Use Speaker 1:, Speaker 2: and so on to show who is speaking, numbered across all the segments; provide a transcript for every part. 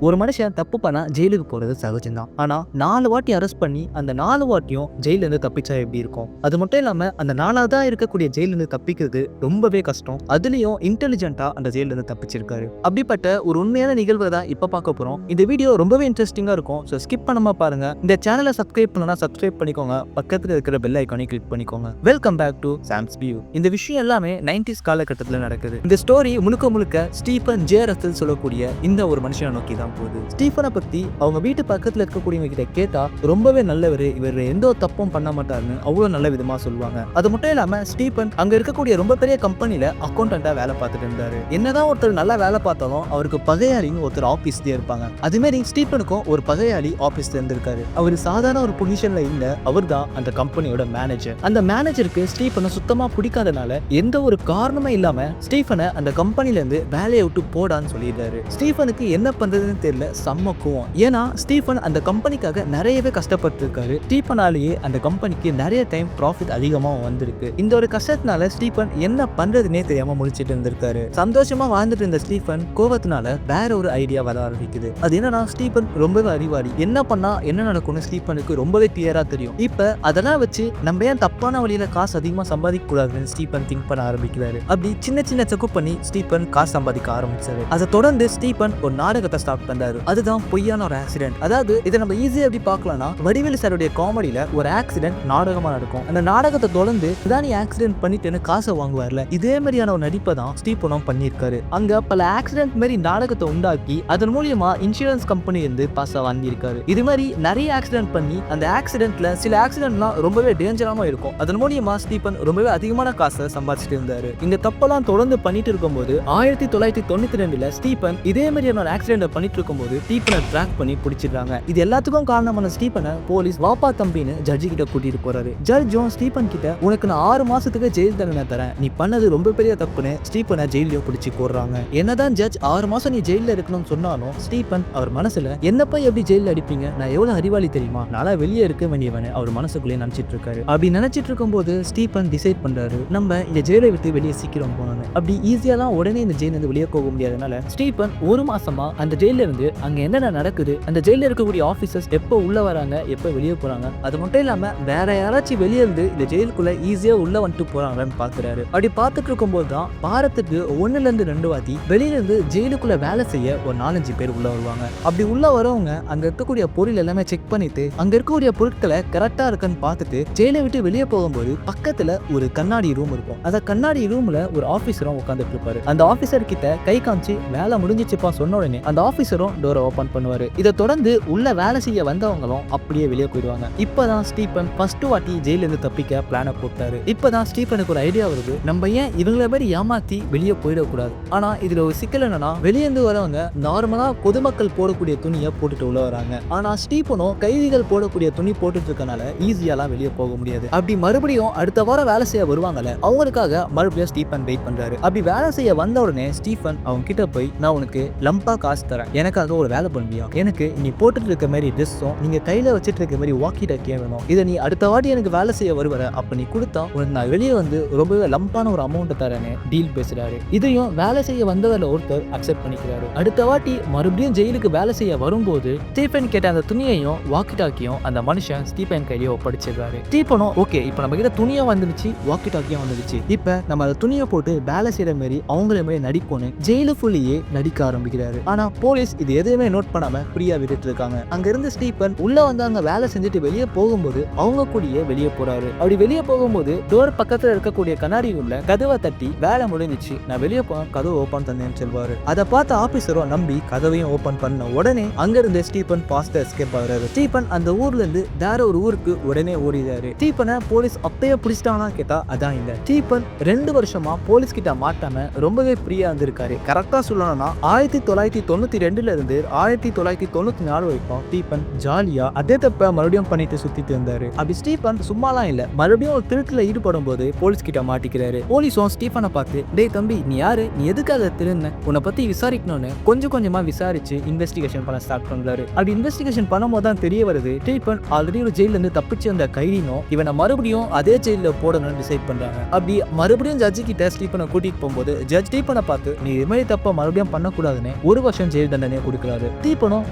Speaker 1: ஒரு மனுஷன் தப்பு பண்ணா ஜெயிலுக்கு போறது சகஜம்தான். ஆனா 4 வாட்டி அரெஸ்ட் பண்ணி அந்த 4 வாட்டியும் ஜெயில இருந்து தப்பிச்சா எப்படி இருக்கும்? அது மட்டும் இல்லாம அந்த 4வதா இருக்கக்கூடிய ஜெயில இருந்து தப்பிக்கிறது ரொம்பவே கஷ்டம். அதுலயும் இன்டெலிஜென்ட்டா அந்த ஜெயில இருந்து தப்பிச்சிருக்காரு. அப்படிப்பட்ட ஒரு உண்மையான நிகழ்வை தான் இப்ப பார்க்க போறோம். இந்த வீடியோ ரொம்பவே இன்ட்ரெஸ்டிங்கா இருக்கும். ஸோ ஸ்கிப் பண்ணாம பாருங்க. இந்த சேனலை சப்ஸ்கிரைப் பண்ணனா சப்ஸ்கிரைப் பண்ணிக்கோங்க. பக்கத்துல இருக்கிற பெல் ஐக்கானை கிளிக் பண்ணிக்கோங்க. Welcome back to Sam's view. இந்த விஷயம் எல்லாமே 90s காலகட்டத்தில் நடக்குது. இந்த ஸ்டோரி முழுக்க முழுக்க ஸ்டீபன் ஜே ரசல் சொல்லக்கூடிய இந்த ஒரு மனுஷனை நோக்கி தான் போகுது. ஸ்டீபனை பத்தி அவங்க வீட்டு பக்கத்துல இருக்கக்கூடியவங்க கிட்ட கேட்டா ரொம்பவே நல்லவர், இவர் எந்த தப்பும் பண்ண மாட்டாருன்னு அவ்வளவு நல்ல விதமா சொல்லுவாங்க. அது மட்டும் இல்லாம ஸ்டீபன் அங்க இருக்கக்கூடிய ரொம்ப பெரிய கம்பெனில அக்கௌண்டண்டா வேலை பார்த்துட்டு இருந்தாரு. என்னதான் ஒருத்தர் நல்லா வேலை பார்த்தாலும் அவருக்கு பகையாளின்னு ஒருத்தர் ஆபீஸ்லயே இருப்பாங்க. அது மாதிரி ஸ்டீபனுக்கும் ஒரு பகையாளி ஆபீஸ்ல இருந்திருக்காரு. அவர் சாதாரண ஒரு பொசிஷன்ல இல்ல, அவர் தான் அந்த கம்பெனியோட மேனேஜர். அந்த மேனேஜருக்கு ஸ்டீபனை சுத்தமா பிடிக்காதனால எந்த ஒரு காரணமே இல்லாம ஸ்டீபனை அந்த கம்பெனில இருந்து வேலையை விட்டு போடான்னு சொல்லிடுறாரு. ஸ்டீபனுக்கு என்ன பண்றதுன்னு தெரியல, செம்ம கோவம். ஏன்னா ஸ்டீபன் அந்த கம்பெனிக்காக நிறையவே கஷ்டப்பட்டு இருக்காரு. ஸ்டீபனாலேயே அந்த கம்பெனிக்கு நிறைய டைம் ப்ராஃபிட் அதிகமா வந்திருக்கு. இந்த ஒரு கஷ்டத்தினால ஸ்டீபன் என்ன பண்றதுன்னே தெரியாம முடிச்சிட்டு இருந்திருக்காரு. சந்தோஷமா வாழ்ந்துட்டு இருந்த ஸ்டீபன் கோவத்தினால வேற ஒரு ஐடியா வர ஆரம்பிக்குது. அது என்னன்னா, ஸ்டீபன் ரொம்பவே அறிவாளி. என்ன பண்ணா என்ன நடக்கும்னு ஸ்டீபனுக்கு ரொம்பவே கிளியரா தெரியும். இப்ப அதெல்லாம் வச்சு நம்ம ஏன் தப்பான வழியில காசு அதிகமா சம்பாதிக்க கூடாதுன்னு ஸ்டீபன் திங்க் பண்ண ஆரம்பிக்கிறாரு. அப்படி சின்ன சின்ன செக் பண்ணி ஸ்டீபன் காசு சம்பாதிக்க ஆரம்பிச்சாரு. அதை தொடர்ந்து ஸ்டீபன் ஒரு நாடகத்தை ஸ்டார்ட் பண்றாரு. அதுதான் பொய்யான ஒரு ஆக்சிடென்ட். அதாவது இதை நம்ம ஈஸியா எப்படி பார்க்கலாம்னா, வடிவேலு சாருடைய காமெடியில ஒரு ஆக்சிடென்ட் நாடகமா நடக்கும். அந்த நாடகத்தை தொடர்ந்து இதான் நீ ஆக்சிடென்ட் பண்ணிட்டு காசை வாங்குவார்ல, இதே மாதிரியான ஒரு நடிப்பை தான் ஸ்டீபனும் பண்ணியிருக்காரு. அங்க பல ஆக்சிடென்ட் மாதிரி நாடகத்தை உண்டாக்கி அதன் மூலியமா இன்சூரன்ஸ் கம்பெனி இருந்து பாசா வாங்கியிருக்காரு. இது மாதிரி நிறைய ஆக்சிடென்ட் பண்ணி அந்த ஆக்சிடென்ட்ல சில ஆக்சிடென்ட்லாம் ரொம்பவே டேஞ்சராமா இருக்கும். அதன் மூலியமா ஸ்டீபன் ரொம்பவே அதிகமான காசை சம்பாதிச்சுட்டு இருந்தாரு. இந்த தப்பெல்லாம் தொடர்ந்து பண்ணிட்டு இருக்கும்போது 1992ல ஸ்டீபன் இதே மாதிரியான ஆக்சிடென்ட் பண்ணிட்டு இருக்கும்போது ஸ்டீபனை ட்ராக் பண்ணி பிடிச்சிடுறாங்க. இது எல்லாத்துக்கும் காரணமான ஸ்டீபனை போலீஸ் வாப்பா தம்பின்னு ஜட்ஜி கிட்ட கூட்டிட்டு போறாரு. ஜட்ஜும் ஸ்டீபன் கிட்ட உனக்கு நான் 6 மாசத்துக்கு ஜெயில் தண்டனை தரேன், நீ பண்ணது ரொம்ப பெரிய தப்புன்னு ஸ்டீபனை ஜெயிலையும் பிடிச்சி போடுறாங்க. என்னதான் ஜட்ஜ் 6 மாசம் நீ ஜெயில இருக்கணும்னு சொன்னாலும் ஸ்டீபன் அவர் மனசுல என்னப்பா எப்படி ஜெயில அடிப்பீங்க, நான் எவ்வளவு அறிவாளி தெரியுமா, நாளா வெளியே இருக்க வேண்டியவனே அவர் மனசுக்குள்ளே நினைச்சிட்டு இருக்காரு. அப்படி நினைச்சிட்டு இருக்கும் போது ஸ்டீபன் டிசைட் பண்றாரு, நம்ம இந்த ஜெயிலை விட்டு வெளியே சீக்கிரம் போனாங்க. அப்படி ஈஸியாலாம் உடனே இந்த ஜெயில இருந்து வெளியே போக முடியாதனால ஸ்டீபன் 1 மாசமா அந்த ஜெயில இருந்து அங்க என்னென்ன நடக்குது, அந்த ஜெயில இருக்கக்கூடிய ஆபீசர்ஸ் எப்போ உள்ள வராங்க எப்போ வெளியே போறாங்க, அது மட்டும் இல்லாம வேற யாராச்சும் வெளியே இருந்து இந்த ஜெயிலுக்குள்ள ஈஸியா உள்ள வந்துட்டு போறாங்கன்னு பாக்குறாரு. அப்படி பார்த்துட்டு இருக்கும் போது தான் வாரத்துக்கு 1ல இருந்து 2 வாட்டி வெளியில இருந்து ஜெயிலுக்குள்ள வேலை செய்ய ஒரு 4-5 பேர் உள்ள வருவாங்க. அப்படி உள்ள வரவங்க அங்க இருக்கக்கூடிய பொருள் எல்லாமே செக் பண்ணிட்டு அங்க இருக்கக்கூடிய பொருட்களை கரெக்டா இருக்குன்னு பார்த்துட்டு ஜெயிலை விட்டு வெளியே போகும்போது பக்கத்துல ஒரு கண்ணாடி ரூம் இருக்கும். அந்த கண்ணாடி ரூம்ல ஒரு ஆபீசரும் உட்காந்துட்டு இருப்பாரு. அந்த ஆபீசர் கிட்ட கை காமிச்சு வேலை முடிஞ்சிச்சுப்பா சொன்ன உடனே அந்த ஆபீசரும் டோரை ஓபன் பண்ணுவாரு. இதை தொடர்ந்து உள்ள வேலை செய்ய வந்தவங்களும் அப்படியே வெளியே போயிடுவாங்க. இப்பதான் ஸ்டீபன் ஃபர்ஸ்ட் வாட்டி ஜெயில இருந்து தப்பிக்க பிளான போட்டாரு. இப்பதான் ஸ்டீபனுக்கு ஒரு ஐடியா வருது, நம்ம ஏன் இவங்கள மாதிரி ஏமாத்தி வெளியே போயிடக்கூடாது. ஆனா இதுல ஒரு சிக்கல் என்னன்னா, வெளியே இருந்து வரவங்க நார்மலா பொதுமக்கள் போடக்கூடிய துணியை போட்டுட்டு உள்ள வராங்க. ஆனா ஸ்டீபனும் கைதிகள் போடக்கூடிய துணி போட்டுட்டு இருக்கனால ஈஸியாலாம் வெளியே போக முடியாது. அப்படி மறுபடியும் அடுத்த வாரம் வேலை செய்ய வருவாங்கல்ல, அவங்களுக்காக மறுபடியும் ஸ்டீபன் வெயிட் பண்றாரு. அப்படி வேலை செய்ய வந்த உடனே ஸ்டீபன் அவங்க கிட்ட போய், நான் உனக்கு லம்பா காசு தரேன், எனக்காக ஒரு வேலை பண்ணுவியா, எனக்கு நீ போட்டுட்டு இருக்க மாதிரி ட்ரெஸ்ஸும் நீங்க கையில வச்சுட்டு இருக்க மாதிரி வாக்கி டாக்கியே வேணும், இதை நீ அடுத்த வாட்டி எனக்கு வேலை செய்ய வருவர, அப்ப நீ கொடுத்தா உனக்கு நான் வெளியே வந்து ரொம்பவே லம்பான ஒரு அமௌண்ட் தரேன்னு டீல் பேசுறாரு. இதையும் வேலை செய்ய வந்தவர்ல ஒருத்தர் அக்செப்ட் பண்ணிக்கிறாரு. அடுத்த வாட்டி மறுபடியும் ஜெயிலுக்கு வேலை செய்ய வரும்போது ஸ்டீபன் கேட்ட அந்த துணியையும் வாக்கி டாக்கியும் அந்த மனுஷன் ஸ்டீபன் கையிலேயே ஒப்படைச்சிடுறாரு. ஸ்டீபனும் ஓகே, இப்ப நம்ம கிட்ட துணியா வந்துடுச்சு, வாக்கி டாக்கியும் வந்துடுச்சு, இப்ப நம்ம அந்த துணியை போட்டு வேலை செய்யற மாதிரி அவங்கள மாதிரி நடிப்போன்னு ஜெயிலு ஃபுல்லியே நடிக்க ஆரம்பிக்கிறாரு. ஆனா போலீஸ் இது எதுவுமே நோட் பண்ணாம ஃப்ரீயா விட்டுட்டு இருக்காங்க. அங்க இருந்து ஸ்டீபன் உள்ள வந்து அங்க வேலை செஞ்சுட்டு வெளியே போகும்போது அவங்க கூடயே வெளியே போறாரு. அப்படி வெளியே போகும்போது டோர் பக்கத்துல இருக்கக்கூடிய கண்ணாடி ரூம்ல கதவை தட்டி வேலை முடிஞ்சிச்சு, நான் வெளியே போன கதவு ஓபன் தந்தேன்னு சொல்வாரு. அதை பார்த்த ஆபீசரும் நம்பி கதவையும் ஓபன் பண்ண உடனே அங்க இருந்து ஸ்டீபன் பாஸ்ட் எஸ்கேப் ஆகுறாரு. ஸ்டீபன் அந்த ஊர்ல இருந்து வேற ஒரு ஊருக்கு உடனே ஓடிறாரு. ஸ்டீபனை போலீஸ் அப்பயே பிடிச்சிட்டானா கேட்டா அதான் இல்ல. ஸ்டீபன் 2 வருஷமா போலீஸ் கிட்ட மாட்டாம ரொம்பவே ஃப்ரீயா இருந்திருக்காரு. கரெக்டா சொல்லணும்னா 1992ல இருந்து 1994 வரைக்கும் ஸ்டீபன் ஜாலியா அதே தப்ப மறுபடியும் பண்ணிட்டு சுத்திட்டு இருந்தாரு. அப்படி ஸ்டீபன் சும்மாலாம் இல்ல, மறுபடியும் ஒரு திருட்டுல ஈடுபடும் போது போலீஸ் கிட்ட மாட்டிக்கிறாரு. போலீஸும் ஸ்டீபனை பார்த்து, டேய் தம்பி நீ யாரு, நீ எதுக்காக திருந்த, உன்னை பத்தி விசாரிக்கணும்னு கொஞ்சம் கொஞ்சமா விசாரிச்சு இன்வெஸ்டிகேஷன் பண்ண ஸ்டார்ட் பண்றாரு. அப்படி இன்வெஸ்டிகேஷன் பண்ணும்போது தான் தெரிய வருது, ஸ்டீபன் ஆல்ரெடி ஒரு ஜெயில இருந்து தப்பிச்சு வந்த கைதினும் இவனை மறுபடியும் அதே ஜெயில போடணும்னு டிசைட் பண்றாங்க. அப்படி மறுபடியும் ஜட்ஜி கிட்ட ஸ்டீபனை கூட்டிட்டு போகும்போது ஜட்ஜ் ஸ்டீபனை பார்த்து, நீ இது மாதிரி தப்ப மறுபடியும் பண்ணக்கூடாதுன்னு 1 வருஷம் ஜெயில் தண்டனை தண்டனையை கொடுக்குறாரு. ஸ்டீபனும்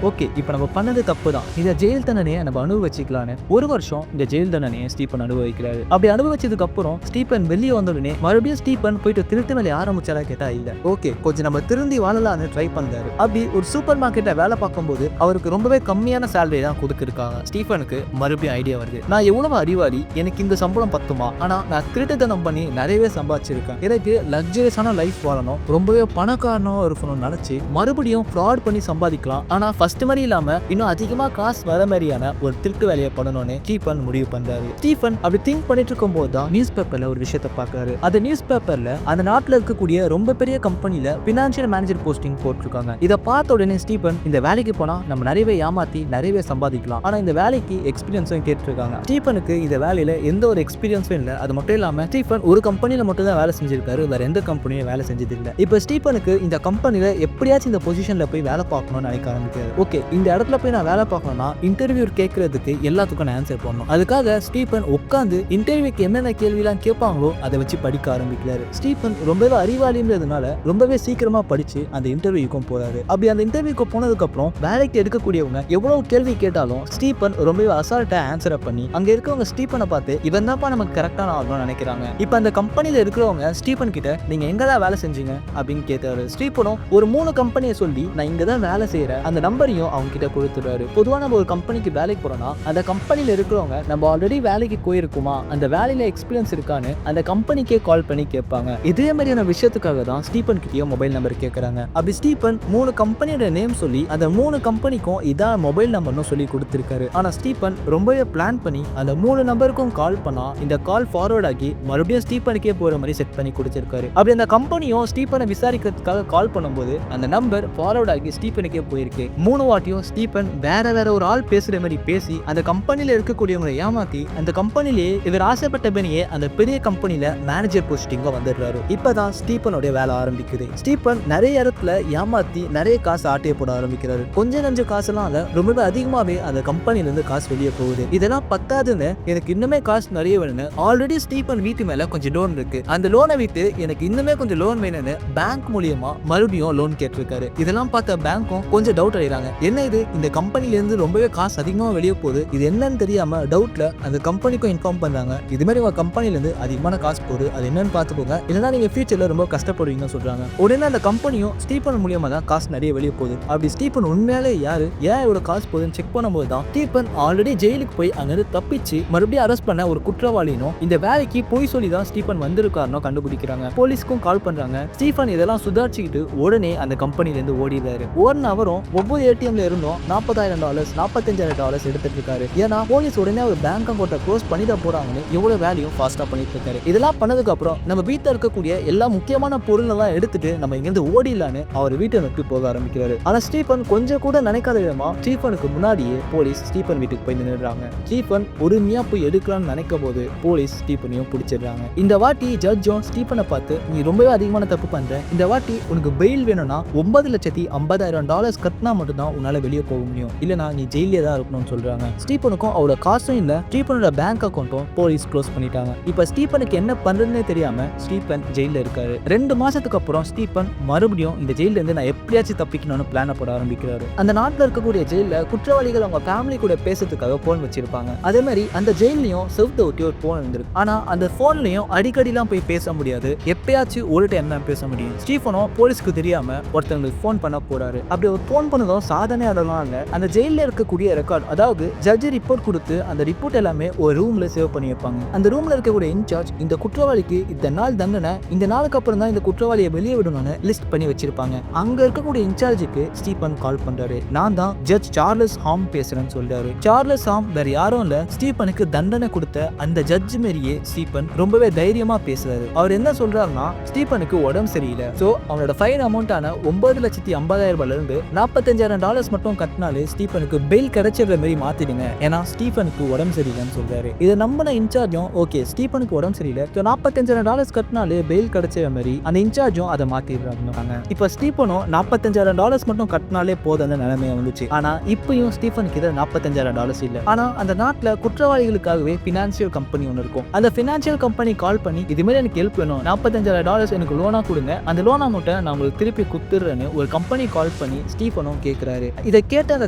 Speaker 1: ஓகே இப்போ நம்ம பண்ணது தப்பு தான், இதை ஜெயில் தண்டனையை நம்ம அனுபவிச்சுக்கலான்னு 1 வருஷம் இந்த ஜெயில் தண்டனையை ஸ்டீபன் அனுபவிக்கிறாரு. அப்படி அனுபவிச்சதுக்கு அப்புறம் ஸ்டீபன் வெளியே வந்தோடனே மறுபடியும் ஸ்டீபன் போயிட்டு திருட்டு வேலையை ஆரம்பிச்சாரா கேட்டா இல்ல. ஓகே கொஞ்சம் நம்ம திருந்தி வாழலான்னு ட்ரை பண்றாரு. அப்படி ஒரு சூப்பர் மார்க்கெட்ல வேலை பார்க்கும்போது அவருக்கு ரொம்பவே கம்மியான சேலரி தான் கொடுத்துருக்காங்க. ஸ்டீபனுக்கு மறுபடியும் ஐடியா வருது, நான் எவ்வளவு அறிவாளி, எனக்கு இந்த சம்பளம் பத்துமா, ஆனா நான் திருட்டுத்தனம் பண்ணி நிறையவே சம்பாதிச்சிருக்கேன், எனக்கு லக்ஸரியஸான லைஃப் வாழணும், ரொம்பவே பணக்காரனோ இருக்கணும்னு நினைச்சு மறுபடியும் ஃப்ராட் பண்ணி சம்பாதிக்கலாம், ஆனா ஃபர்ஸ்ட் மாதிரி இல்லாம இன்னும் அதிகமா காசு வர மாதிரியான ஒரு திருட்டு வேலையை பண்ணணும்னு ஸ்டீபன் முடிவு பண்றாரு. ஸ்டீபன் அப்படி திங்க் பண்ணிட்டு இருக்கும் போது தான் நியூஸ் பேப்பர்ல ஒரு விஷயத்தை பார்க்கறாரு. அந்த நியூஸ் பேப்பர்ல அந்த நாட்டுல இருக்கக்கூடிய ரொம்ப பெரிய கம்பெனில பினான்சியல் மேனேஜர் போஸ்டிங் போட்டிருக்காங்க. இதை பார்த்த உடனே ஸ்டீபன் இந்த வேலைக்கு போனா நம்ம நிறையவே ஏமாத்தி நிறையவே சம்பாதிக்கலாம், ஆனா இந்த வேலைக்கு எக்ஸ்பீரியன்ஸும் கேட்டிருக்காங்க. ஸ்டீபனுக்கு இந்த வேலையில எந்த ஒரு எக்ஸ்பீரியன்ஸும் இல்லை. அது மட்டும் இல்லாம ஸ்டீபன் ஒரு கம்பெனில மட்டும் தான் வேலை செஞ்சிருக்காரு, வேற எந்த கம்பெனியும் வேலை செஞ்சது இல்லை. இப்போ ஸ்டீபனுக்கு இந்த கம்பெனில எப்படியாச்சும் இந்த பொசிஷன்ல போய் வேலை பார்க்கணும்னு நினைக்க ஆரம்பிக்கிறாரு. ஓகே இந்த இடத்துல போய் நான் வேலை பார்க்கணும்னா இன்டர்வியூ கேட்கறதுக்கு எல்லாத்துக்கும் நான் ஆன்சர் பண்ணணும். அதுக்காக ஸ்டீபன் உட்காந்து இன்டர்வியூக்கு என்னென்ன கேள்விலாம் கேட்பாங்களோ அதை வச்சு படிக்க ஆரம்பிக்கிறாரு. ஸ்டீபன் ரொம்பவே அறிவாளின்றதுனால ரொம்பவே சீக்கிரமா படிச்சு அந்த இன்டர்வியூக்கும் போறாரு. அப்படி அந்த இன்டர்வியூக்கு போனதுக்கு அப்புறம் வேலைக்கு எடுக்கக்கூடியவங்க எவ்வளவு கேள்வி கேட்டாலும் ஸ்டீபன் ரொம்பவே அசால்ட்டா ஆன்சரை பண்ணி அங்க இருக்கவங்க ஸ்டீபனை பார்த்து இவன் தான்ப்பா நமக்கு கரெக்டான ஆகணும்னு நினைக்கிறாங்க. இப்ப அந்த கம்பெனில இருக்கிறவங்க ஸ்டீபன் கிட்ட நீங்க எங்கதான் வேலை செஞ்சீங்க அப்படின்னு கேட்டாரு. ஸ்டீபனும் ஒரு 3 கம்பெனியை சொல்லி நான் இங்க தான் வேலை செய்யறேன் அந்த நம்பரையும் அவங்க கிட்ட கொடுத்துடுறாரு. பொதுவா நம்ம ஒரு கம்பெனிக்கு வேலைக்கு போறோம்னா அந்த கம்பெனில இருக்கிறவங்க நம்ம ஆல்ரெடி வேலைக்கு போயிருக்குமா, அந்த வேலையில எக்ஸ்பீரியன்ஸ் இருக்கான்னு அந்த கம்பெனிக்கே கால் பண்ணி கேட்பாங்க. இதே மாதிரியான விஷயத்துக்காக தான் ஸ்டீபன் கிட்டயும் மொபைல் நம்பர் கேட்கறாங்க. அப்படி ஸ்டீபன் 3 கம்பெனியோட நேம் சொல்லி அந்த 3 கம்பெனிக்கும் இதான் மொபைல் நம்பர்னு சொல்லி கொடுத்திருக்காரு. ஆனா ஸ்டீபன் ரொம்பவே பிளான் பண்ணி அந்த 3 நம்பருக்கும் கால் பண்ணா இந்த கால் ஃபார்வர்ட் ஆகி மறுபடியும் ஸ்டீபனுக்கே போற மாதிரி செட் பண்ணி கொடுத்திருக்காரு. அப்படி அந்த கம்பெனியும் ஸ்டீபனை விசாரிக்கிறதுக்காக கால் பண்ணும்போது அந்த நம்பர் ஃபார்வர்ட் ஆகி ஸ்டீபனுக்கே போயிருக்கு. 3 வாட்டியும் ஸ்டீபன் வேற ஒரு ஆள் பேசுற மாதிரி பேசி அந்த கம்பெனில இருக்கக்கூடியவங்களை ஏமாத்தி அந்த கம்பெனிலேயே இவர் ஆசைப்பட்டபடியே அந்த பெரிய கம்பெனில மேனேஜர் போஸ்டிங்க வந்துடுறாரு. இப்பதான் ஸ்டீபனுடைய வேலை ஆரம்பிக்குது. ஸ்டீபன் நிறைய இடத்துல ஏமாத்தி நிறைய காசு ஆட்டைய போட ஆரம்பிக்கிறாரு. கொஞ்சம் காசுலாம் இல்ல, ரொம்பவே அதிகமாவே அந்த கம்பெனில இருந்து காசு வெளியே போகுது. இதெல்லாம் பத்தாதுன்னு எனக்கு இன்னுமே காசு நிறைய வேணும்னு ஆல்ரெடி ஸ்டீபன் வீட்டு மேல கொஞ்சம் லோன் இருக்கு, அந்த லோனை விட்டு எனக்கு இன்னுமே கொஞ்சம் லோன் வேணும்னு பேங்க் மூலியமா மறுபடியும் லோன் கேட்டிருக்காரு. இதெல்லாம் பார்த்த பேங்க்கும் கொஞ்சம் டவுட் ஆயிடுறாங்க. என்ன இது, இந்த கம்பெனில இருந்து ரொம்பவே காசு அதிகமா வெளியே போகுது, இது என்னன்னு தெரியாம டவுட்ல அந்த கம்பெனிக்கும் இன்ஃபார்ம் பண்றாங்க. இது மாதிரி உங்க கம்பெனில இருந்து அதிகமான காசு போகுது, அது என்னன்னு பாத்துக்கோங்க, இல்லைன்னா நீங்க ஃபியூச்சர்ல ரொம்ப கஷ்டப்படுவீங்கன்னு சொல்றாங்க. உடனே அந்த கம்பெனியும் ஸ்டீபன் மூலியமா தான் காசு நிறைய வெளியே போகுது. அப்படி ஸ்டீபன் உண்மையாலே யாரு, ஏன் இவ்வளவு காசு போகுதுன்னு செக் பண்ணும்போது தான் ஸ்டீபன் ஆல்ரெடி ஜெயிலுக்கு போய் அங்கிருந்து தப்பிச்சு மறுபடியும் அரெஸ்ட் பண்ண ஒரு குற்றவாளினும் இந்த வேலைக்கு போய் சொல்லி தான் ஸ்டீபன் வந்திருக்காருன்னு கண்டுபிடிக்கிறாங்க. போலீஸ்க்கும் கால் பண்றாங்க. ஸ்டீபன் இதெல்லாம் சுதாரிச்சுக்கிட்டு உடனே அந்த கம்பெனில இருந்து ஓடிடுறாரு. ஓடின அவரும் ஒவ்வொரு ஏடிஎம்ல இருந்தும் $40,000 $45,000 எடுத்துட்டு இருக்காரு. ஏன்னா போலீஸ் உடனே ஒரு பேங்க் அக்கௌண்ட்டை க்ளோஸ் பண்ணிட போறாங்கன்னு எவ்வளவு வேலையும் ஃபாஸ்டா பண்ணிட்டு இருக்காரு. இதெல்லாம் பண்ணதுக்கு அப்புறம் நம்ம வீட்டில் இருக்கக்கூடிய எல்லா முக்கியமான பொருள் எல்லாம் எடுத்துட்டு நம்ம இங்கிருந்து ஓடிடலான்னு அவர் வீட்டை நோக்கி போக ஆரம்பிக்கிறாரு. ஆனா ஸ்டீபன் கொஞ்சம் கூட நினைக்காத விதமா ஸ்டீபனுக்கு முன்னாடியே போலீஸ் ஸ்டீபன் வீட்டுக்கு போய் நின்றுறாங்க. ஸ்டீபன் பொறுமையா போய் எடுக்கலாம்னு நினைக்கும் போது போலீஸ் ஸ்டீபனையும் பிடிச்சிடுறாங்க. இந்த வாட்டி ஜட்ஜும் ஸ்டீபனை பார்த்து நீ ரொம்பவே அதிகமான தப்பு பண்ற, இந்த வாட்டி உனக்கு பெயில் வேணும்னா $9,50,000 கட்டினா மட்டும்தான் உன்னால வெளியே போக முடியும், இல்லனா நீ ஜெயிலே தான் இருக்கணும்னு சொல்றாங்க. ஸ்டீபனுக்கும் அவ்வளவு காசும் இல்ல, ஸ்டீபனோட பேங்க் அக்கௌண்ட்டும் போலீஸ் க்ளோஸ் பண்ணிட்டாங்க. இப்ப ஸ்டீபனுக்கு என்ன பண்றதுன்னே தெரியாம ஸ்டீபன் ஜெயில இருக்காரு. 2 மாசத்துக்கு அப்புறம் ஸ்டீபன் மறுபடியும் இந்த ஜெயில இருந்து நான் எப்படியாச்சும் தப்பிக்கணும்னு பிளான் போட ஆரம்பிக்கிறாரு. அந்த நாட்டுல இருக்கக்கூடிய ஜெயில குற்றவாளிகள் அவங்க ஃபேமிலி கூட பேசுறதுக்காக போன் வச்சிருப்பாங்க. அதே மாதிரி அந்த ஜெயிலையும் செவுத்த ஒட்டி ஒரு போன் இருந்திருக்கு. ஆனா அந்த போன்லயும் அடிக்கடிலாம் போய் பேச முடியாது, எப்பயாச்சும் ஒரு டைம் தான் பேச முடியும். ஸ்டீபனும் போலீஸ்க்கு தெரியாம ஒருத்தங்களுக்கு போன் பண்ண போறாரு. அப்படி ஒரு போன் பண்ணதும் சாதனை அதெல்லாம் இல்ல, அந்த ஜெயில இருக்கக்கூடிய ரெக்கார்ட், அதாவது ஜட்ஜ் ரிப்போர்ட் கொடுத்து அந்த ரிப்போர்ட் எல்லாமே ஒரு ரூம்ல சேவ் பண்ணி வைப்பாங்க. அந்த ரூம்ல இருக்கக்கூடிய இன்சார்ஜ் இந்த குற்றவாளிக்கு இந்த நாள் தண்டனை, இந்த நாளுக்கு அப்புறம் தான் இந்த குற்றவாளியை வெளியே விடணும்னு லிஸ்ட் பண்ணி வச்சிருப்பாங்க. அங்க இருக்கக்கூடிய இன்சார்ஜுக்கு ஸ்டீபன் கால் பண்றாரு. நான் தான் ஜட்ஜ் சார்லஸ் ஹாம் பேசுறேன்னு சொல்றாரு. சார்லஸ் ஹாம் வேற யாரும் இல்ல, ஸ்டீபனுக்கு தண்டனை கொடுத்த அந்த ஜட்ஜ் மாதிரியே ஸ்டீபன் ரொம்பவே தைரியமா பேசுறாரு. அவர் என்ன சொல்றாருன்னா ஸ்டீபனுக்கு உடம்பு சரியில்லை, சோ அவனோட ஃபைன் அமௌண்டான $9,50,000 இருந்து $45,000 மட்டும் கட்டினாலே ஸ்டீபனுக்கு பெயில் கிடைச்சிடுற மாதிரி மாத்திடுங்க, ஏன்னா ஸ்டீபனுக்கு உடம்பு சரியில்லைன்னு சொல்றாரு. இதை நம்பின இன்சார்ஜும் ஓகே ஸ்டீபனுக்கு உடம்பு சரியில்லை, $45,000 கட்டினாலே பெயில் கிடைச்ச மாதிரி அந்த இன்சார்ஜும் அதை மாத்திடுறாங்க. இப்ப ஸ்டீபனும் $45,000 மட்டும் கட்டினாலே போதும் அந்த நிலைமையை வந்துச்சு. ஆனா இப்பயும் ஸ்டீபனுக்கு இதை $45,000 இல்ல. ஆனா அந்த நாட்டுல குற்றவாளிகளுக்காகவே பினான்சியல் கம்பெனி ஒன்று இருக்கும். அந்த பினான்சியல் கம்பெனி கால் பண்ணி இது மாதிரி எனக்கு ஹெல்ப் வேணும், $45,000 எனக்கு லோனா கொடுங்க, அந்த லோன் அமௌண்ட்டை நான் உங்களுக்கு திருப்பி குத்துறேன்னு ஒரு கம்பெனி கால் கால் பண்ணி ஸ்டீஃபனும் கேட்கிறாரு. இதை கேட்ட அந்த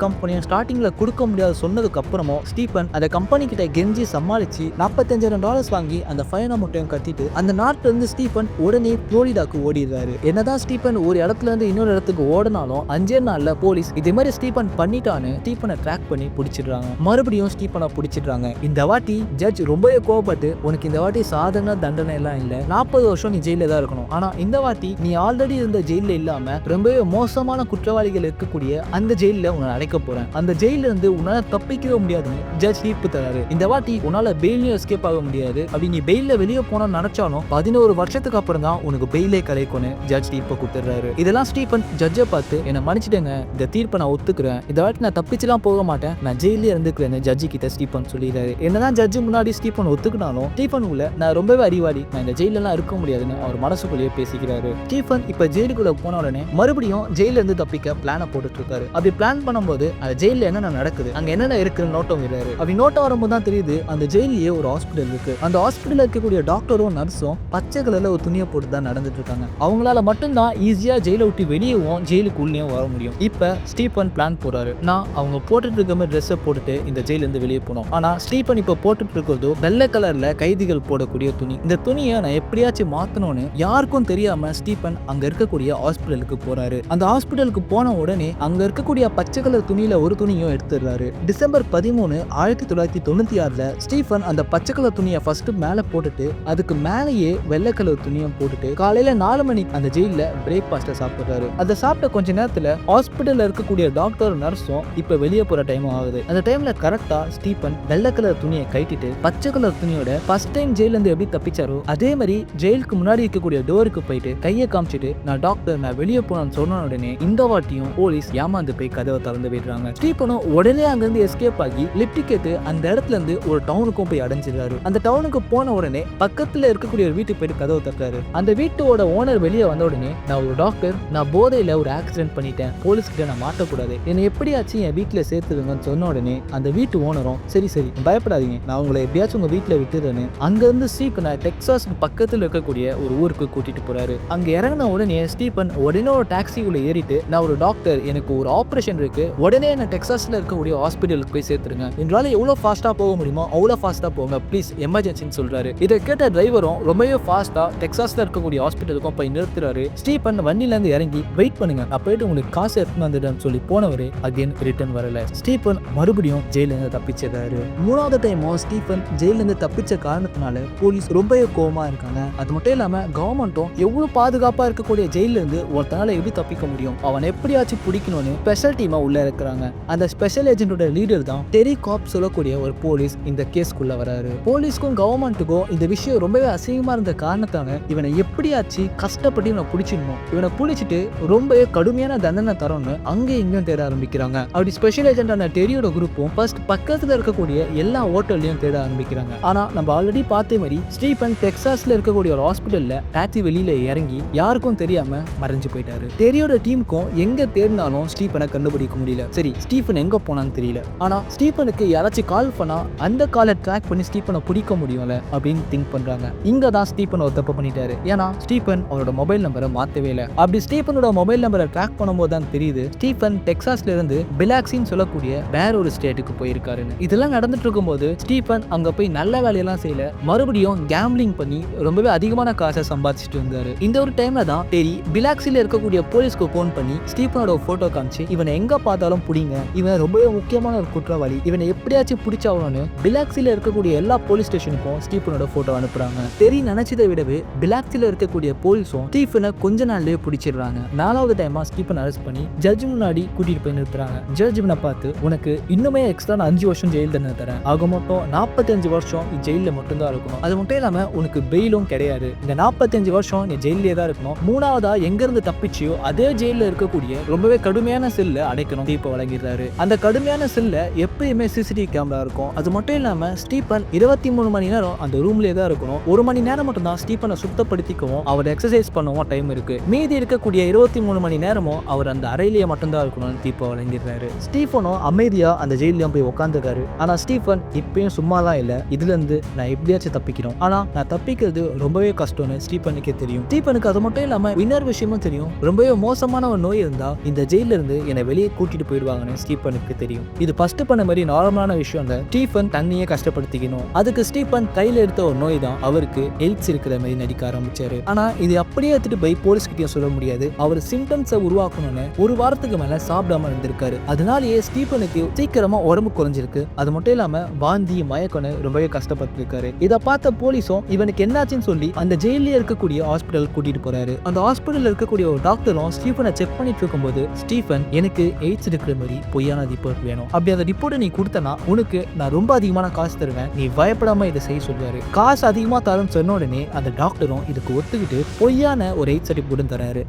Speaker 1: கம்பெனியும் ஸ்டார்டிங்ல கொடுக்க முடியாது சொன்னதுக்கு அப்புறமும் ஸ்டீஃபன் அந்த கம்பெனி கிட்ட கெஞ்சி சமாளிச்சு $45,000 வாங்கி அந்த ஃபைன் அமௌண்ட்டையும் கட்டிட்டு அந்த நாட்டுல இருந்து ஸ்டீஃபன் உடனே புளோரிடாக்கு ஓடிடுறாரு. என்னதான் ஸ்டீஃபன் ஒரு இடத்துல இருந்து இன்னொரு இடத்துக்கு ஓடினாலும் 5 நாள்ல போலீஸ் இதே மாதிரி ஸ்டீஃபன் பண்ணிட்டான்னு ஸ்டீஃபனை ட்ராக் பண்ணி பிடிச்சிடுறாங்க. மறுபடியும் ஸ்டீஃபனை பிடிச்சிடுறாங்க. இந்த வாட்டி ஜட்ஜ் ரொம்பவே கோவப்பட்டு, உனக்கு இந்த வாட்டி சாதாரண தண்டனை எல்லாம் இல்ல, 40 வருஷம் நீ ஜெயில தான் இருக்கணும். ஆனா இந்த வாட்டி நீ ஆல்ரெடி இருந்த ஜெயில இல்லாம ரொம்பவே மோசமான குற்றவாளிகள் இருக்கக்கூடிய அந்த ஜெயில உன்னை அடைக்க போறேன். அந்த ஜெயில இருந்து உன்னால தப்பிக்கவே முடியாதுன்னு ஜட்ஜ் தீர்ப்பு தராரு. இந்த வாட்டி உன்னால பெயிலையும் எஸ்கேப் ஆக முடியாது. அப்படி நீ பெயில வெளியே போன நினைச்சாலும் 11 வருஷத்துக்கு அப்புறம் தான் உனக்கு பெயிலே கிடைக்கும்னு ஜட்ஜ் தீர்ப்பு கொடுத்துறாரு. இதெல்லாம் ஸ்டீஃபன் ஜட்ஜை பார்த்து என்ன மன்னிச்சிடுங்க, இந்த தீர்ப்பை நான் ஒத்துக்கிறேன், இந்த வாட்டி நான் தப்பிச்சுலாம் போக மாட்டேன், நான் ஜெயிலே இருந்துக்கிறேன்னு ஜட்ஜி கிட்ட ஸ்டீஃபன் சொல்லிடுறாரு. என்னதான் ஜட்ஜி முன்னாடி ஸ்டீஃபன் ஒத்துக்கினாலும் ஸ்டீஃபன் உள்ள நான் ரொம்பவே அறிவாளி, நான் இந்த ஜெயிலெல்லாம் இருக்க முடியாதுன்னு அவர் மனசுக்குள்ளேயே பேசிக்கிறாரு. ஸ்டீஃபன் இப்ப ஜெயிலுக்குள்ள போன உடனே மறுபடியும் ஜெயில இருந்து தப்பிக்க பிளான போட்டுட்டு இருக்காரு. அப்படி பிளான் பண்ணும்போது அந்த ஜெயில என்னென்ன நடக்குது, அங்க என்னென்ன இருக்குன்னு நோட்டம் விடுறாரு. அப்படி நோட்டம் வரும்போது தான் தெரியுது அந்த ஜெயிலேயே ஒரு ஹாஸ்பிட்டல் இருக்கு. அந்த ஹாஸ்பிட்டல் இருக்கக்கூடிய டாக்டரும் நர்ஸும் பச்சை கலர்ல ஒரு துணியை போட்டு தான் நடந்துட்டு இருக்காங்க. அவங்களால மட்டும்தான் ஈஸியா ஜெயில விட்டு வெளியவும் ஜெயிலுக்குள்ளேயும் வர முடியும். இப்ப ஸ்டீஃபன் பிளான் போறாரு. நான் அவங்க போட்டுட்டு இருக்க மாதிரி ட்ரெஸ்ஸை போட்டுட்டு இந்த ஜெயில இருந்து வெளியே போனோம். ஆனா ஸ்டீஃபன் இப்ப போட்டுட்டு இருக்கிறதோ வெள்ளை கலர்ல கைதிகள் போடக்கூடிய துணி. இந்த துணியை நான் எப்படியாச்சும் மாத்தணும்னு யாருக்கும் தெரியாம ஸ்டீஃபன் அங்க இருக்கக்கூடிய ஹாஸ்பிட்டலுக்கு போறாரு. அந்த ஹாஸ்பிட்டலுக்கு போன உடனே அங்க இருக்கக்கூடிய பச்சை கலர் துணியில ஒரு துணியும் எடுத்துடுறாரு. டிசம்பர் 13, 1996 ஸ்டீஃபன் அந்த பச்சை கலர் துணியை ஃபர்ஸ்ட் மேல போட்டுட்டு அதுக்கு மேலேயே வெள்ளை கலர் துணியும் போட்டுட்டு காலையில 4 மணிக்கு அந்த ஜெயில பிரேக்ஃபாஸ்ட சாப்பிடுறாரு. அதை சாப்பிட்ட கொஞ்ச நேரத்துல ஹாஸ்பிட்டல்ல இருக்கக்கூடிய டாக்டர் நர்ஸும் இப்ப வெளியே போற டைம் ஆகுது. அந்த டைம்ல கரெக்டா ஸ்டீஃபன் வெள்ளை கலர் துணியை கைட்டிட்டு பச்சை கலர் துணியோட ஃபர்ஸ்ட் டைம் ஜெயில இருந்து எப்படி தப்பிச்சாரோ அதே மாதிரி ஜெயிலுக்கு முன்னாடி இருக்கக்கூடிய டோருக்கு போயிட்டு கையை காமிச்சிட்டு நான் டாக்டர், நான் வெளியே போனான்னு சொன்ன உடனே இந்த வாட்டியும் போலீஸ் ஏமாந்து போய் கதவை திறந்து விடுறாங்க. ஸ்டீஃபனும் உடனே அங்கிருந்து எஸ்கேப் ஆகி லிப்ட் கேட்டு அந்த இடத்துல இருந்து ஒரு டவுனுக்கும் போய் அடைஞ்சிடுறாரு. அந்த டவுனுக்கு போன உடனே பக்கத்துல இருக்கக்கூடிய ஒரு வீட்டுக்கு போயிட்டு கதவை தட்டுறாரு. அந்த வீட்டோட ஓனர் வெளியே வந்த உடனே நான் ஒரு டாக்டர், நான் போதையில ஒரு ஆக்சிடென்ட் பண்ணிட்டேன், போலீஸ் கிட்ட நான் மாட்டக்கூடாது, என்னை எப்படியாச்சும் என் வீட்டுல சேர்த்துருங்கன்னு சொன்ன உடனே அந்த வீட்டு ஓனரும் சரி சரி பயப்படாதீங்க, நான் உங்களை எப்படியாச்சும் உங்க வீட்டுல விட்டுறேன்னு அங்க இருந்து ஸ்டீஃபனை டெக்சாஸ்க்கு பக்கத்துல இருக்கக்கூடிய ஒரு ஊருக்கு கூட்டிட்டு போறாரு. அங்க இறங்கின உடனே ஸ்டீஃபன் உடனே ஒரு டாக்ஸிக்குள்ள ஏறிட்டு நான் ஒரு டாக்டர், எனக்கு ஒரு ஆபரேஷன் இருக்கு, உடனே என்ன டெக்சாஸ்ல இருக்கக்கூடிய ஹாஸ்பிட்டலுக்கு போய் சேர்த்துருங்க, எங்களால எவ்வளவு ஃபாஸ்டா போக முடியுமோ அவ்வளவு ஃபாஸ்டா போங்க ப்ளீஸ், எமர்ஜென்சின்னு சொல்றாரு. இதை கேட்ட டிரைவரும் ரொம்பவே ஃபாஸ்டா டெக்சாஸ்ல இருக்கக்கூடிய ஹாஸ்பிட்டலுக்கும் போய் நிறுத்துறாரு. ஸ்டீஃபன் வண்டியில இருந்து இறங்கி வெயிட் பண்ணுங்க, நான் போயிட்டு உங்களுக்கு காசு எடுத்துன்னு வந்துடுன்னு சொல்லி போனவரு அகைன் ரிட்டர்ன் வரல. ஸ்டீஃபன் மறுபடியும் ஜெயில இருந்து தப்பிச்சிருக்காரு. 3வது டைமும் ஸ்டீஃபன் ஜெயில இருந்து தப்பிச்ச காரணத்தினால போலீஸ் ரொம்பவே கோவமா இருக்காங்க. அது மட்டும் இல்லாம கவர்மெண்ட்டும் எவ்வளவு பாதுகாப்பா இருக்கக்கூடிய ஜெயில இருந்து ஒருத்தனால எப்படி தப்பிக்க முடியும், அவன் எப்படியாச்சும் பிடிக்கணும்னு ஸ்பெஷல் டீமா உள்ள இருக்கிறாங்க. அந்த ஸ்பெஷல் ஏஜென்டோட லீடர் தான் டெரி காப் சொல்லக்கூடிய ஒரு போலீஸ் இந்த கேஸ்க்குள்ள வராரு. போலீஸ்க்கும் கவர்மெண்ட்டுக்கும் இந்த விஷயம் ரொம்பவே அசிங்கமா இருந்த காரணத்தால இவனை எப்படியாச்சும் கஷ்டப்பட்டு இவனை பிடிச்சிடணும், இவனை பிடிச்சிட்டு ரொம்பவே கடுமையான தண்டனை தரணும்னு அங்கே இங்கேயும் தேட ஆரம்பிக்கிறாங்க. அப்படி ஸ்பெஷல் ஏஜென்டான டெரியோட குரூப்பும் ஃபர்ஸ்ட் பக்கத்துல இருக்கக்கூடிய எல்லா ஹோட்டல்லையும் தேட ஆரம்பிக்கிறாங்க. ஆனா நம்ம ஆல்ரெடி பார்த்த மாதிரி ஸ்டீஃபன் டெக்சாஸ்ல இருக்கக்கூடிய ஒரு ஹாஸ்பிட்டல்ல டாக்ஸி வெளியில இறங்கி யாருக்கும் தெரியாம மறைஞ்சு போயிட்டாரு. டெரியோட டீமுக்கும் எங்க தேடினாலும் ஸ்டீஃபனை கண்டுபிடிக்க முடியல. சரி ஸ்டீஃபன் எங்க போனான்னு தெரியல, ஆனா ஸ்டீஃபனுக்கு யாராச்சும் கால் பண்ணா அந்த காலை ட்ராக் பண்ணி ஸ்டீஃபனை பிடிக்க முடியும்ல அப்படின்னு திங்க் பண்றாங்க. இங்க தான் ஸ்டீஃபன் ஒரு தப்பு பண்ணிட்டாரு. ஏன்னா ஸ்டீஃபன் அவரோட மொபைல் நம்பரை மாத்தவே இல்லை. அப்படி ஸ்டீஃபனோட மொபைல் நம்பரை ட்ராக் பண்ணும்போது தான் தெரியுது ஸ்டீஃபன் டெக்சாஸ்ல இருந்து பிலாக்ஸின்னு சொல்லக்கூடிய வேற ஒரு ஸ்டேட்டுக்கு போயிருக்காருன்னு. இதெல்லாம் நடந்துட்டு இருக்கும்போது ஸ்டீஃபன் அங்க போய் நல்ல வேலையெல்லாம் செய்யல, மறுபடியும் கேம்பிளிங் பண்ணி ரொம்பவே அதிகமான காசை சம்பாதிச்சுட்டு இருந்தாரு. இந்த ஒரு டைம்ல தான் டெரி பிலாக்ஸில இருக்கக்கூடிய போலீஸ்க்கு போன் பண்ணி ஸ்டீஃபனோட போட்டோ காமிச்சு இவனை எங்க பார்த்தாலும் பிடிங்க, இவன் ரொம்பவே முக்கியமான ஒரு குற்றவாளி, இவனை எப்படியாச்சும் பிடிச்சாவணும்னு பிலாக்ஸில இருக்கக்கூடிய எல்லா போலீஸ் ஸ்டேஷனுக்கும் ஸ்டீஃபனோட போட்டோ அனுப்புறாங்க. டெரி நினைச்சதை விடவே பிலாக்ஸில இருக்கக்கூடிய போலீஸும் ஸ்டீஃபனை கொஞ்ச நாள்லயே பிடிச்சிடுறாங்க. 4வது டைமா ஸ்டீஃபன் அரெஸ்ட் பண்ணி ஜட்ஜ் முன்னாடி கூட்டிட்டு போய் நிறுத்துறாங்க. ஜட்ஜ் இவனை பார்த்து உனக்கு இன்னுமே எக்ஸ்ட்ரா 5 வருஷம் ஜெயில் தண்டனை தரேன், ஆக மொத்தம் 45 வருஷம் ஜெயில மட்டும்தான் இருக்கணும், அது மட்டும் இல்லாம உனக்கு பெயிலும் கிடையாது, இந்த 45 வருஷம் நீ ஜெயிலே தான் இருக்கணும், 3வதா எங்க இருந்து தப்பிச்சியோ அதே ஜெயில இருக்கக்கூடிய ரொம்பவே கடுமையான செல்ல அடைக்கணும் தீர்ப்பு வழங்கிடுறாரு. அந்த கடுமையான செல்ல எப்பயுமே சிசிடிவி கேமரா இருக்கும். அது மட்டும் இல்லாம ஸ்டீஃபன் 23 மணி நேரம் அந்த ரூம்லயே தான் இருக்கணும். 1 மணி நேரம் மட்டும் தான் ஸ்டீஃபனை சுத்தப்படுத்திக்கவும் அவர் எக்ஸசைஸ் பண்ணவும் டைம் இருக்கு. மீதி இருக்கக்கூடிய 23 மணி நேரமும் அவர் அந்த அறையிலேயே மட்டும்தான் இருக்கணும்னு தீர்ப்பு வழங்கிடுறாரு. ஸ்டீஃபனும் அமைதியா அந்த ஜெயிலையும் போய் உட்காந்துருக்காரு. ஆனா ஸ்டீஃபன் இப்பயும் சும்மாலாம் இல்ல, இதுல இருந்து நான் எப்படியாச்சும் தப்பிக்கணும், ஆனா நான் தப்பிக்கிறது ரொம்பவே கஷ்டம்னு ஸ்டீஃபனுக்கே தெரியும். ஸ்டீஃபனுக்கு அது மட்டும் இல்லாம இன்னொரு விஷயமும் தெரியும், ரொம்பவே மோசமான ஒரு ஒரு நோய் இருந்தா இந்த ஜெயில இருந்து என்னை வெளியே கூட்டிட்டு போயிடுவாங்கன்னு ஸ்டீபனுக்கு தெரியும். இது ஃபர்ஸ்ட் பண்ண மாதிரி நார்மலான விஷயம் இல்ல. ஸ்டீபன் தண்ணியே கஷ்டப்படுத்திக்கணும். அதுக்கு ஸ்டீபன் கையில எடுத்த ஒரு நோய் தான் அவருக்கு எய்ட்ஸ் இருக்கிற மாதிரி நடிக்க ஆரம்பிச்சாரு. ஆனா இது அப்படியே எடுத்துட்டு போய் போலீஸ் கிட்டயும் சொல்ல முடியாது. அவர் சிம்டம்ஸை உருவாக்கணும்னு ஒரு வாரத்துக்கு மேல சாப்பிடாம இருந்திருக்காரு. அதனாலேயே ஸ்டீபனுக்கு சீக்கிரமா உடம்பு குறைஞ்சிருக்கு. அது மட்டும் இல்லாம வாந்தி மயக்கம்னு ரொம்பவே கஷ்டப்பட்டிருக்காரு. இதை பார்த்த போலீஸும் இவனுக்கு என்னாச்சுன்னு சொல்லி அந்த ஜெயிலே இருக்கக்கூடிய ஹாஸ்பிட்டல் கூட்டிட்டு போறாரு. அந்த ஹாஸ்பிட்டல் இருக்கக்கூடிய ஒரு டாக்டரும் ஸ்டீபனை செக் பண்ணிட்டு இருக்கும்போது, ஸ்டீபன் எனக்கு எய்ட்ஸ் இருக்கிற மாதிரி பொய்யான ரிப்போர்ட் வேணும். அப்படி அந்த ரிப்போர்ட்டை நீ கொடுத்தனா உனக்கு நான் ரொம்ப அதிகமான காசு தருவேன், நீ பயப்படாம இதை செய்ய சொல்லுவாரு. காசு அதிகமா தரும் சொன்ன உடனே அந்த டாக்டரும் இதுக்கு ஒத்துக்கிட்டு பொய்யான ஒரு எய்ட்ஸ் சர்டிஃபிகேட் தராரு.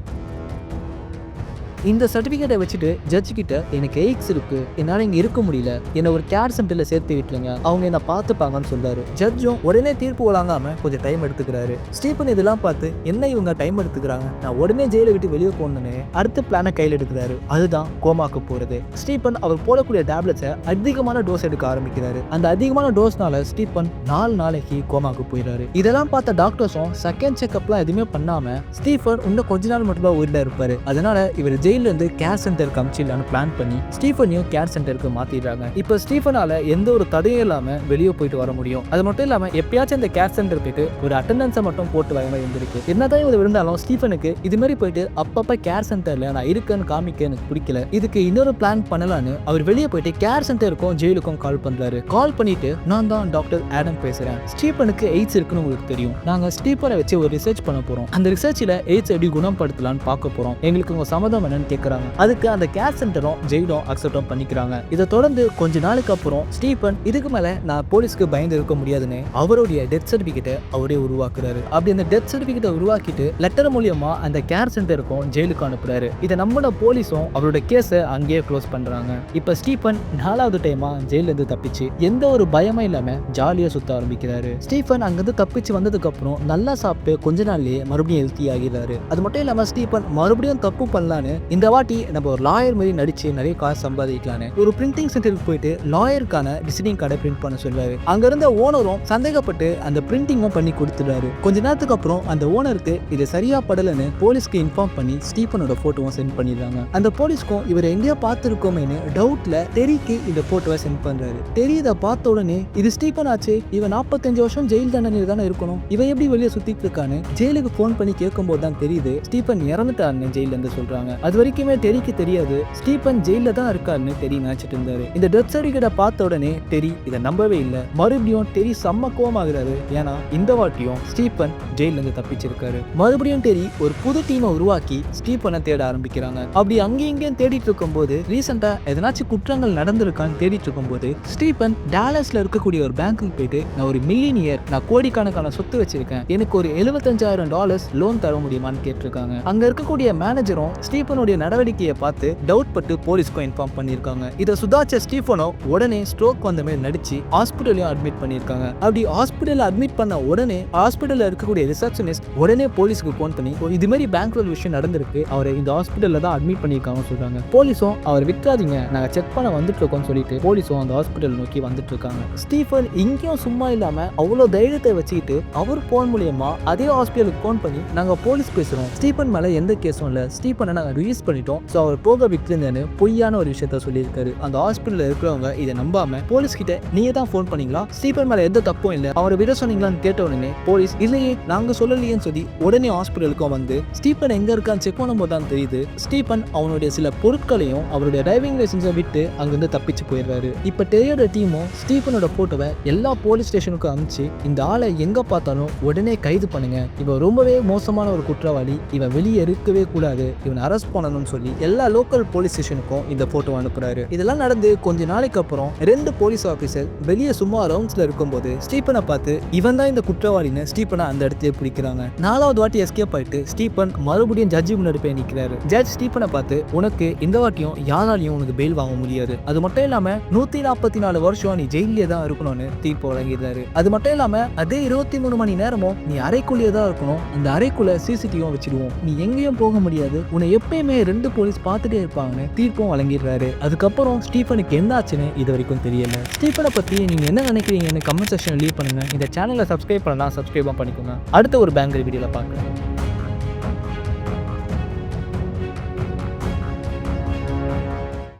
Speaker 1: இந்த சர்டிஃபிகேட்டை வச்சுட்டு ஜட்ஜ் கிட்ட எனக்கு எய்ட்ஸ் இருக்கு, என்னால் இங்கே இருக்க முடியல, என்னை ஒரு கேர் சென்டரில் சேர்த்து விட்டுருங்க, அவங்க என்னை பார்த்துப்பாங்கன்னு சொல்றாரு. ஜட்ஜும் உடனே தீர்ப்பு வழங்காம கொஞ்சம் டைம் எடுத்துக்கிறாரு. ஸ்டீபன் இதெல்லாம் பார்த்து என்ன இவங்க டைம் எடுத்துக்கிறாங்க, நான் உடனே ஜெயிலை விட்டு வெளியே போகணுன்னு அடுத்த பிளானை கையில் எடுக்கிறாரு. அதுதான் கோமாக்கு போறது. ஸ்டீபன் அவர் போடக்கூடிய டேப்லெட்ஸை அதிகமான டோஸ் எடுக்க ஆரம்பிக்கிறாரு. அந்த அதிகமான டோஸ்னால ஸ்டீபன் 4 நாளைக்கு கோமாக்கு போயிடுறாரு. இதெல்லாம் பார்த்த டாக்டர்ஸும் செகண்ட் செக்அப்லாம் எதுவுமே பண்ணாம ஸ்டீபன் இன்னும் கொஞ்ச நாள் மட்டும் தான் உயிரில் இருப்பாரு. அதனால இவர் ஜெயில இருந்து கேர் சென்டருக்கு அமிச்சிடலான்னு பிளான் பண்ணி ஸ்டீபனையும் கேர் சென்டருக்கு மாத்திடுறாங்க. இப்போ ஸ்டீபனால எந்த ஒரு தடையும் இல்லாம வெளியே போயிட்டு வர முடியும். அது மட்டும் இல்லாம எப்பயாச்சும் இந்த கேர் சென்டர் போயிட்டு ஒரு அட்டெண்டன்ஸை மட்டும் போட்டு வர மாதிரி இருந்திருக்கு. என்னதான் இவர் இருந்தாலும் ஸ்டீபனுக்கு இது மாதிரி போயிட்டு அப்பப்ப கேர் சென்டர்ல நான் இருக்கேன்னு காமிக்க எனக்கு பிடிக்கல. இதுக்கு இன்னொரு பிளான் பண்ணலான்னு அவர் வெளியே போயிட்டு கேர் சென்டருக்கும் ஜெயிலுக்கும் கால் பண்றாரு. கால் பண்ணிட்டு நான் தான் டாக்டர் ஆடம் பேசுறேன், ஸ்டீபனுக்கு எய்ட்ஸ் இருக்குன்னு உங்களுக்கு தெரியும், நாங்க ஸ்டீபனை வச்சு ஒரு ரிசர்ச் பண்ண போறோம், அந்த ரிசர்ச்ல எய்ட்ஸ் எப்படி குணப்படுத்தலாம்னு பார்க்க போறோம், எங்களுக்கு உங்க சம்மதம் என்னன்னு கேட்கறாங்க. அதுக்கு அந்த கேர் சென்டரும் ஜெயிலும் அக்செப்ட் பண்ணிக்கிறாங்க. இதை தொடர்ந்து கொஞ்ச நாளுக்கு அப்புறம் ஸ்டீபன் இதுக்கு மேல நான் போலீஸ்க்கு பயந்து இருக்க முடியாதுன்னு அவருடைய டெத் சர்டிபிகேட்டை அவரே உருவாக்குறாரு. அப்படி அந்த டெத் சர்டிபிகேட்டை உருவாக்கிட்டு லெட்டர் மூலியமா அந்த கேர் சென்டருக்கும் ஜெயிலுக்கு அனுப்புறாரு. இதை நம்பின போலீஸும் அவரோட கேஸை அங்கேயே க்ளோஸ் பண்றாங்க. இப்ப ஸ்டீபன் 4வது டைமா ஜெயில இருந்து தப்பிச்சு எந்த ஒரு பயமும் இல்லாம ஜாலியா சுத்த ஆரம்பிக்கிறாரு. ஸ்டீபன் அங்கிருந்து தப்பிச்சு வந்ததுக்கு அப்புறம் நல்லா சாப்பிட்டு கொஞ்ச நாள்லயே மறுபடியும் ஹெல்த்தி ஆகிறாரு. அது மட்டும் இல்லாம ஸ்டீபன் மறுபடியும் தப்பு பண்ணலான்னு இந்த வாட்டி நம்ம ஒரு லாயர் மாதிரி நடிச்சு நிறைய காசு சம்பாதிக்கலான்னு ஒரு பிரிண்டிங் சென்டருக்கு போயிட்டு லாயருக்கான விசிட்டிங் கார்டை பிரிண்ட் பண்ண சொல்றாரு. அங்க இருந்த ஓனரும் சந்தேகப்பட்டு அந்த பிரிண்டிங்கும் பண்ணி கொடுத்துறாரு. கொஞ்ச நேரத்துக்கு அப்புறம் அந்த ஓனருக்கு இது சரியா படலன்னு போலீஸ்க்கு இன்ஃபார்ம் பண்ணி ஸ்டீபனோட போட்டோவை சென்ட் பண்ணிடுறாங்க. அந்த போலீஸ்க்கும் இவர் எங்கேயோ பார்த்துருக்கோமேனு டவுட்ல டெரிக்கு இந்த போட்டோவை சென்ட் பண்றாரு. டெரி இதை பார்த்த உடனே இது ஸ்டீபன் ஆச்சு, இவன் 45 வருஷம் ஜெயில் தண்டனை தானே இருக்கணும், இவன் எப்படி வெளியே சுத்திட்டு இருக்கான்னு ஜெயிலுக்கு போன் பண்ணி கேட்கும் போது தான் தெரியுது ஸ்டீபன் இறந்துட்டாருன்னு ஜெயில இருந்து சொல்றாங்க. அது வரைக்குமே டெரிக்கு தெரியாது ஸ்டீபன் ஜெயில தான் இருக்காருன்னு டெரி நினைச்சிட்டு இருந்தாரு. இந்த டெத் சர்டிஃபிகேட்டை பார்த்த உடனே டெரி இதை நம்பவே இல்லை. மறுபடியும் டெரி செம்ம கோவமாகிறாரு. ஏன்னா இந்த வாட்டியும் ஸ்டீபன் ஜெயில இருந்து தப்பிச்சிருக்காரு. மறுபடியும் டெரி ஒரு புது டீமை உருவாக்கி ஸ்டீபனை தேட ஆரம்பிக்கிறாங்க. அப்படி அங்கேயும் இங்கேயும் தேடிட்டு இருக்கும் போது ரீசெண்டா எதனாச்சும் குற்றங்கள் நடந்திருக்கான்னு தேடிட்டு இருக்கும் போது ஸ்டீபன் டாலஸ்ல இருக்கக்கூடிய ஒரு பேங்க்குக்கு போயிட்டு நான் ஒரு மில்லியனியர், நான் கோடிக்கணக்கான சொத்து வச்சிருக்கேன், எனக்கு ஒரு $75,000 லோன் தர முடியுமான்னு கேட்டிருக்காங்க. அங்க இருக்கக்கூடிய மேனேஜரும் ஸ்டீபனுடைய நடவடிக்கையை பார்த்து டவுட் பட்டு போலீஸ்க்கும் இன்ஃபார்ம் பண்ணிருக்காங்க. இதை சுதாச்ச ஸ்டீபனோ உடனே ஸ்ட்ரோக் வந்த மாதிரி நடிச்சு ஹாஸ்பிட்டலையும் அட்மிட் பண்ணிருக்காங்க. அப்படி ஹாஸ்பிட்டல்ல அட்மிட் பண்ண உடனே ஹாஸ்பிட்டல்ல இருக்கக்கூடிய ரிசப்ஷனிஸ்ட் உடனே போலீஸ்க்கு போன் பண்ணி இது மாதிரி பேங்க்ல ஒரு விஷயம் நடந்திருக்கு, அவரை இந்த ஹாஸ்பிட்டல்ல தான் அட்மிட் பண்ணிருக்காங்க சொல்றாங்க. போலீஸும் அவர் விட்டுறாதீங்க, நாங்க செக் பண்ண வந்துட்டு இருக்கோம்னு சொல்லிட்டு போலீஸும் அந்த ஹாஸ்பிட்டல் நோக்கி வந்துட்டு இருக்காங்க. ஸ்டீபன் இங்கேயும் சும்மா இல்லாம அவ்வளவு தைரியத்தை வச்சுக்கிட்டு அவர் போன் மூலியமா அதே ஹாஸ்பிட்டலுக்கு போன் பண்ணி நாங்க போலீஸ் பேசுறோம், ஸ்டீபன் மேல எந்த கேஸும் இல்ல, ஸ்டீபனை நாங்க ரிலீஸ் பண்ணிட்டோம், சோ அவர் போக விட்டுருந்தேன்னு பொய்யான ஒரு விஷயத்த சொல்லியிருக்காரு. அந்த ஹாஸ்பிட்டல்ல இருக்கிறவங்க இதை நம்பாம போலீஸ் கிட்ட நீங்க தான் போன் பண்ணீங்களா, ஸ்டீபன் மேல எந்த தப்பும் இல்ல, அவரை விட சொன்னீங்களான்னு கேட்ட உடனே போலீஸ் இல்லையே நாங்க சொல்லலையேன்னு சொல்லி உடனே ஹாஸ்பிட்டலுக்கும் வந்து ஸ்டீபன் எங்க இருக்கான்னு செக் பண்ணும்போது தான் தெரியுது ஸ்டீபன் அவனுடைய சில பொருட்களையும் அவருடைய டிரைவிங் லைசன்ஸை விட்டு அங்கிருந்து தப்பிச்சு போயிடுறாரு. இப்ப டெரியோட டீமும் ஸ்டீபனோட போட்டோவை எல்லா போலீஸ் ஸ்டேஷனுக்கும் அனுப்பிச்சு இந்த ஆளை எங்க பார்த்தாலும் உடனே கைது பண்ணுங்க, இவன் ரொம்பவே மோசமான ஒரு குற்றவாளி, இவன் வெளியே இருக்கவே கூடாது, இவன் அரெஸ்ட் பண்ணணும்னு சொல்லி எல்லா லோக்கல் போலீஸ் ஸ்டேஷனுக்கும் இந்த போட்டோ அனுப்புறாரு. இதெல்லாம் நடந்து கொஞ்ச நாளைக்கு அப்புறம் 2 போலீஸ் ஆபீசர் வெளியே சும்மா ரவுண்ட்ஸ்ல இருக்கும்போது ஸ்டீபனை பார்த்து இவன் தான் இந்த குற்றவாளின்னு ஸ்டீபனை அந்த இடத்துல பிடிக்கிறாங்க. 4வது வாட்டி எஸ்கேப் ஆயிட்டு ஸ்டீபன் மறுபடியும் ஜட்ஜி முன்னாடி போய் நிற்கிறாரு. ஜட்ஜ் ஸ்டீபனை பார்த்து உனக்கு இந்த வாட்டியும் யாராலையும் உனக்கு பெயில் வாங்க முடியாது, அது மட்டும் இல்லாம 144 வருஷம் நீ ஜெயிலே தான் இருக்கணும்னு தீர்ப்பு வழங்கிடுறாரு. அது மட்டும் இல்லாம அதே 23 மணி நேரமும் நீ அறைக்குள்ளேயே தான் இருக்கணும், அந்த அறைக்குள்ள சிசிடிவியும் வச்சிடுவோம், நீ எங்கேயும் போக முடியாது, உன்னை எப்பயுமே 2 போலீஸ் பார்த்துட்டே இருப்பாங்கன்னு தீர்ப்பும் வழங்கிடுறாரு. அதுக்கப்புறம் ஸ்டீபனுக்கு என்ன ஆச்சுன்னு இது வரைக்கும் தெரியல. ஸ்டீபனை பத்தி நீங்க என்ன நினைக்கிறீங்கன்னு கமெண்ட் செக்ஷன்ல லீவ் பண்ணுங்க. இந்த சேனலை சப்ஸ்கிரைப் பண்ணலாம், சப்ஸ்கிரைப் பண்ணிக்கோங்க. அடுத்த ஒரு பேங்கர் வீடியோல பார்க்கலாம்.